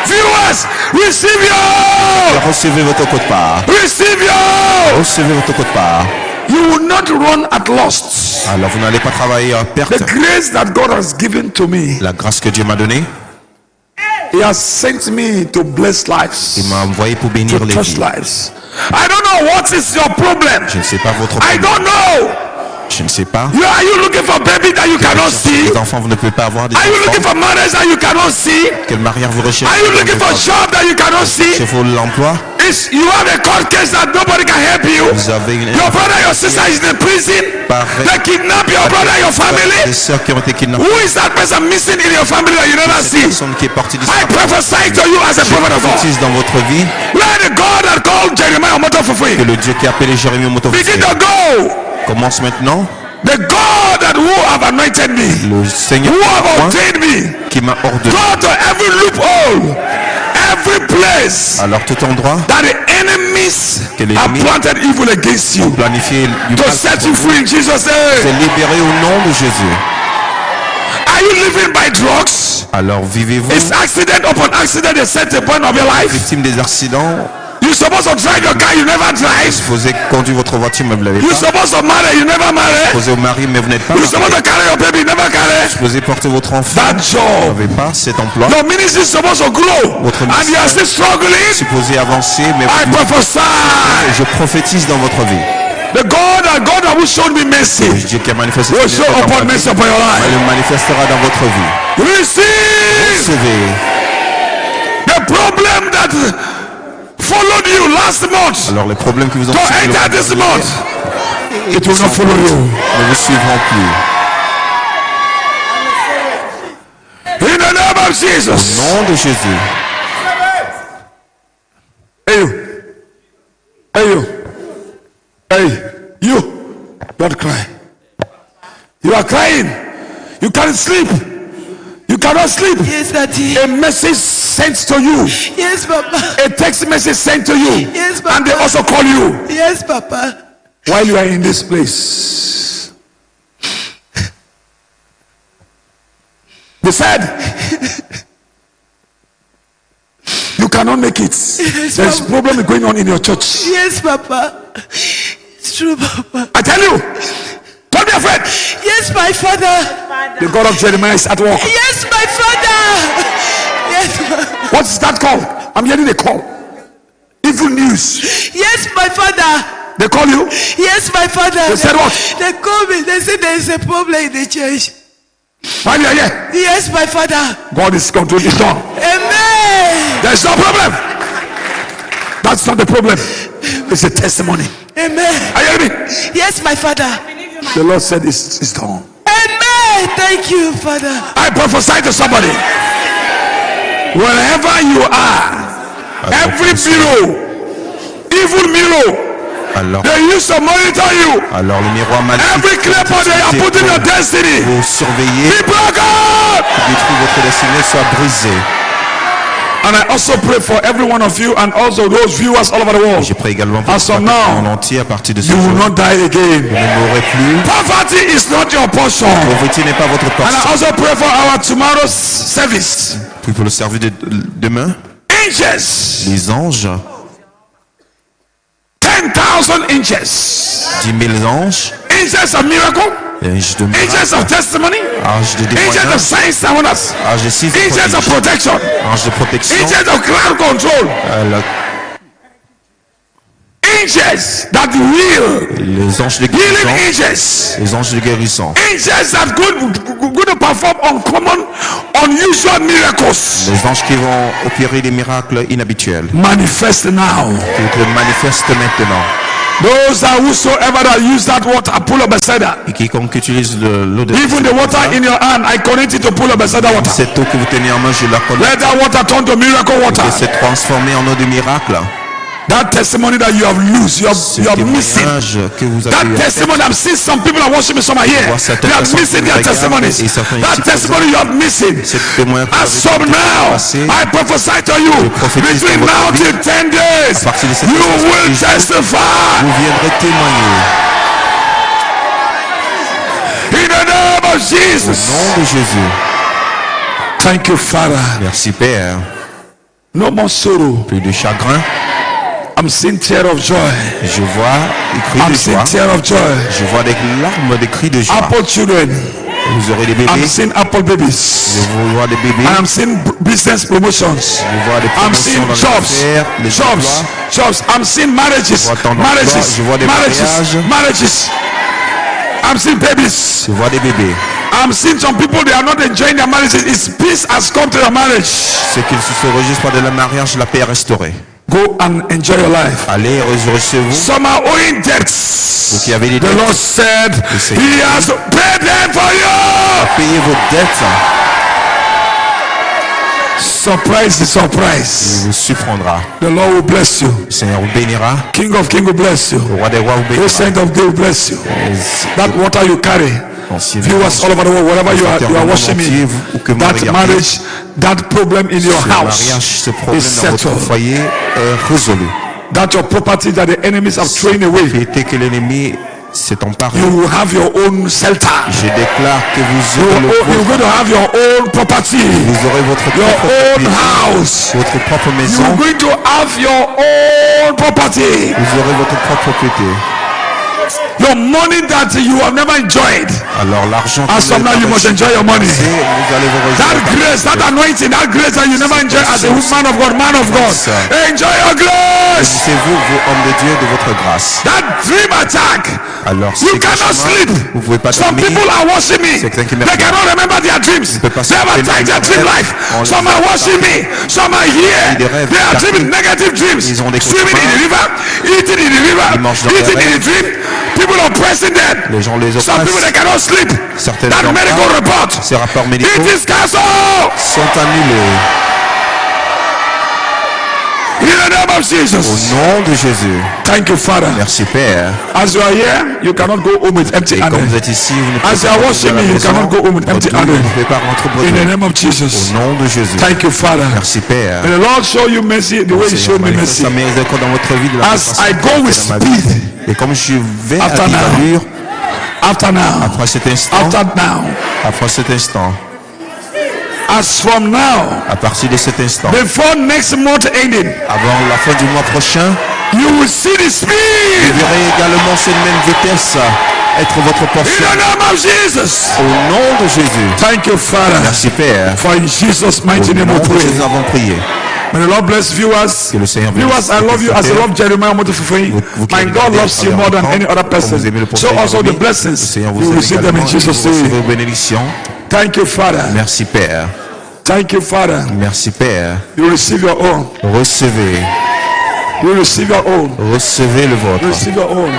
Viewers, receive your. Recevez votre quote-part. Receive your. Recevez votre quote-part. You will not run at lost. Alors vous n'allez pas travailler à perte. The grace that God has given to me, La grâce que Dieu m'a donnée, He has sent me to bless lives, il m'a envoyé pour bénir to les touch vies. lives. I don't know what is your problem. Je ne sais pas votre I problème. don't know. Je ne sais pas. Are you looking for baby that you cannot see? Les enfants, vous ne pouvez pas avoir des Are you looking enfants. for marriage that you cannot see? Quelle mariage vous recherchez? Are you looking for a job that you cannot see? Chez vous l'emploi. You have a court case that nobody can help you. Vous avez une Your brother, your sister is in prison. Pareil. They kidnap your brother, your des family. sœurs qui ont été kidnappées. Who is that person missing in your family that you never Cette see? personne qui est partie de I prophesy to you as a prophet of God. prophétise dans votre vie Let the God that called Jeremiah que Motofufi le Dieu qui a appelé Jérémie au begin Motofufi to go. commence maintenant. The God that who have anointed me, Le Seigneur who have ordained me, qui m'a ordonné. go to every loophole, every place Alors tout endroit that the enemies Que les have ennemis planted evil against you, planifié du to mal set contre you vous, free in Jesus' c'est name. libéré au nom de Jésus. Are you living by drugs? Alors vivez-vous Is accident upon accident a set a point of your life? victime des accidents? You You're supposed to drive your car, you never drive. Vous posez conduire votre voiture, mais vous ne l'avez You're pas. supposed to marry, you never marry. Vous posez au mari, mais vous n'êtes pas You're marié. supposed to carry your baby, you never carry. Vous posez porter votre enfant, That vous job. n'avez pas cet emploi. Your ministry is supposed to grow. Votre And you are still ministère struggling. est supposé avancer, mais I prophesy. je prophétise dans votre vie. The God that will show me mercy Dieu qui a manifesté will ses show œuvres dans upon votre mercy vie, upon your life. elle le manifestera dans votre vie. Receive Recevez. the problem that followed you last month Alors les problèmes qui vous ont to suivi le enter mois this dernier month. It will not follow you. ne vous suivront plus. In the name of Au Jesus. nom de Jésus. Hey you. Hey you. Hey you. Don't cry. You are crying. You can't sleep. You cannot sleep. Yes, Daddy. A message sent to you. Yes, Papa. A text message sent to you. Yes, Papa. And they also call you Yes, Papa. while you are in this place. They said you cannot make it. There's Papa. problem going on in your church. Yes, Papa. It's true, Papa. I tell you, don't be afraid. Yes, my Father. The God of Jeremiah is at work. Yes, my Father. Yes, What is that call? I'm hearing a call. Evil news. yes, my Father. They call you. Yes, my Father. They said what? They called me. They said there is a problem in the church. While you are here, Yes, my Father. God is controlling it done. Amen. There's no problem. That's not the problem. It's a testimony. Amen. Are you hearing me? Yes, my Father. The Lord said it's done. Amen. Thank you, Father. I prophesy to somebody. Wherever you are, every bureau, evil bureau, Alors, they used to monitor you. alors le miroir Every clipper they are putting your destiny. vous surveiller, Be broken. détruire votre destinée soit brisée. And I also pray for every one of you and also those viewers all over the world. Je prie également pour As tout of le monde now, entier à partir de ce you jour. will not die Vous again. ne mourrez plus. Poverty is not your portion. La pauvreté n'est pas votre And I portion. also pray for our tomorrow's service. Puis pour le service de demain, Inches. les anges, 10,000 inches. 10 000 anges, Inches of miracle. anges de Inches of miracle, testimony. anges de Inches of témoignage, signs and wonders. anges de signes et Inches of prodiges, protection. anges de protection, Inches of crowd control. la- Inches that will. les anges de Healing guérison, inches. les anges de guérison, Angels that going to perform uncommon, unusual miracles. les anges qui vont opérer des miracles inhabituels, Manifest now. qui le manifestent maintenant. Those that whosoever that use that water, pull up Bethesda. Et quiconque utilise l'eau de Even the water in your hand, I connect it to pull up Bethesda water. cette eau que vous tenez en main, je la connais, Let that water turn to miracle water. et s'est transformée en eau de miracle. That testimony that you have lost, you have missing. Témoignage que vous That avez eu à faire, testimony, I've seen some people are watching me, some are here. voir certaines They are personnes missing qui their regardent testimonies. et certains That ici testimony you are missing. c'est témoin que vous As avez from now, passé. I prophesy to you, prophétise between dans votre now vie. till 10 days, À partir de cette you semaine, will vous testify viendrez témoigner. in the name of Au Jesus. nom de Jésus. Thank you, Father. Merci Père. No more sorrow. Plus de chagrin. I'm seeing tear of joy. Je vois des cris I'm de seeing joie. tear of joy. Je vois des larmes, des cris de joie. Apple children. Vous aurez des I'm bébés. seeing apple Je babies. vois des bébés. I'm seeing business promotions. Je vois des I'm seeing promotions dans les jobs, affaires, les jobs, emplois. jobs. I'm seeing marriages, vois ton emploi, marriages, je vois des marriages, mariages. marriages. I'm seeing babies. Je vois des bébés. I'm seeing some people, they are not enjoying their marriages. It's peace has come to their marriage. Ceux qui ne se réjouissent pas de la mariage, la paix est restaurée. Go and enjoy your life. Allez, réjouissez-vous. Some are owing debts. Vous qui avez des The dettes, Lord said, Seigneur He has paid them for you. payez vos dettes. Surprise the surprise. Il vous surprendra. The Lord will bless you. Le Seigneur vous bénira. King of Kings will bless you. Le roi des rois vous bénira. Ancient of Days will bless you. Les That water you carry. anciens Viewers all over the world, wherever you are watching me, ou que vous that regardez, marriage, that problem in your ce house mariage, ce problème is dans votre settled. foyer est résolu. That your property that the enemies have thrown away Vérité que l'ennemi c'est emparé. You will have your own shelter. Je déclare que vous You aurez le you're vôtre. going to have your own property, Vous aurez votre your propre own propriété, house. votre propre You're maison. going to have your own property. Vous aurez votre propre propriété. Your money that you have never enjoyed. Alors l'argent que As vous from now, avez you must reçu, enjoy your money. vous allez vous That réjouir. grace, that anointing, that grace that you never enjoyed as a man of God, man of God. Enjoy your grace. Réjouissez-vous, vous hommes de Dieu, de votre grâce. That dream attack. Alors You c'est cannot sleep. vous pouvez pas Some dormir. people are watching me. C'est quelqu'un qui They cannot remember their dreams. peut pas They have se attacked their dream rappeler. life. On Some les- are watching me. Some are here. Des rêves They are dark. dreaming negative dreams. Ils ont des Swimming in cauchemars. the river, eating in the river, Ils mangent dans eating les in the dream. People are pressing them. Les gens les Some people they oppressent. cannot sleep. Certaines That dorment medical pas. report. Ces rapports médicaux It is cancelled. sont annulés. In the name of Au Jesus. nom de Jésus. Thank you, Father. Merci Père. As you are here, you cannot go home with empty Et comme vous handed. êtes ici, vous ne As pouvez you are pas watching rentrer à la me, you maison. cannot go home with empty Vous ne handed. pouvez pas rentrer In the bredouille. name of Au Jesus. nom de Jésus. Thank you, Father. Merci Père. May the Lord show you mercy the way He showed me mercy. Sa miséricorde dans votre vie de la As façon I go with dans ma vie. speed, Et comme je vais à After vive now. allure, after now, après cet instant, after now, as from now, à partir de cet instant, before next month ending, avant la fin du mois prochain, you will see the vous speed. verrez également cette même vitesse être votre In portion. the name of Jesus. Au nom de Jésus. Thank you, Father. Merci Père. For in Jesus' Au mighty name nom we de pray. Jésus, nous avons prié. May the Lord bless viewers. Que le Seigneur bénisse Viewers, I love you as I love Jeremiah Motofufuyi. Vous qui My God regardez loves you à more than l'écran, any other comme person. vous aimez le So prophète also the Jérémie, le blessings, Seigneur you vous aime receive them in également et Jesus' vous recevez name. vos bénédictions. Thank you, Father. Merci Père. Thank you, Father. Merci Père. You receive your own. Recevez. You receive your own. Recevez le vôtre. Receive your own.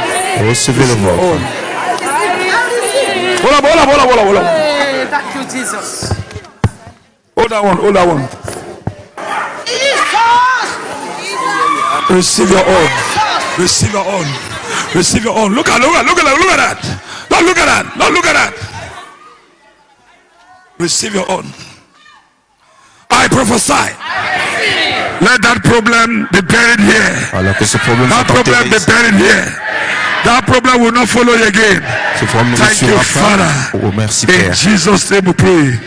Recevez le vôtre. Own. Hold on, hold on, hold on, hold on, hold on. Thank you, Jesus. Hold that one, hold that one. Receive your own. Receive your own. Receive your own. Look at that. Look at that. Don't look at that. Don't look at that. Receive your own. I prophesy. Let that problem be buried here. Alors que ce problème That soit problem enterré be ici. buried here. That problem will not follow you again. Ce problème ne Thank you, suivra Father. pas. Oh, merci In Père. Jesus' name we pray.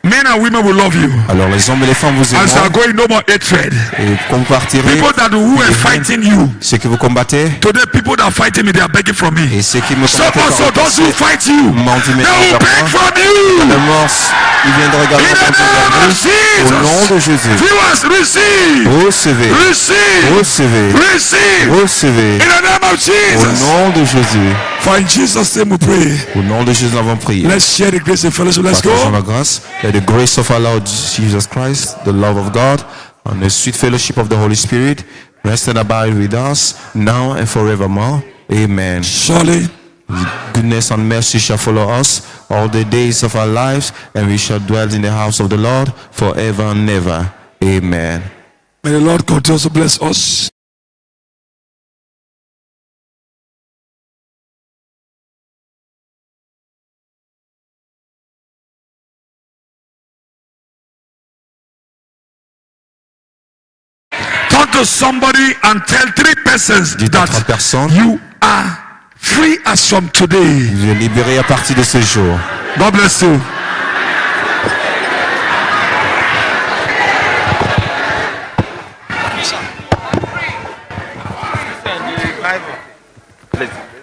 Men and women will love you. Alors les hommes et les femmes vous As you are aimeront. going, no more hatred. Et quand vous partirez, People that who were fighting you, ceux qui vous combattaient, today people that are fighting me, they are begging from me. et ceux qui me So combattaient also par le those who passé, fight you, m'ont dit they maintenant will vers beg moi. from you. Également, ils viendront In également the vers name of vous. Au nom de Jesus. Jésus. Viewers, receive. Recevez. Receive. Recevez. Receive. Recevez. In the name of Au Jesus. nom de Jésus. For in Jesus' name we pray. Au nom de Jésus, nous avons prié. Let's share the grace and fellowship. Let's Partageons go. la grâce. Let the grace of our Lord Jesus Christ, the love of God, and the sweet fellowship of the Holy Spirit rest and abide with us now and forevermore. Amen. Surely, Goodness and mercy shall follow us all the days of our lives, and we shall dwell in the house of the Lord forever and ever. Amen. may the Lord continue to bless us. Talk to somebody and tell 3 persons Dites à 3 that personnes, you are free as from today. vous êtes libérés à partir de ce jour. God bless you. Bible.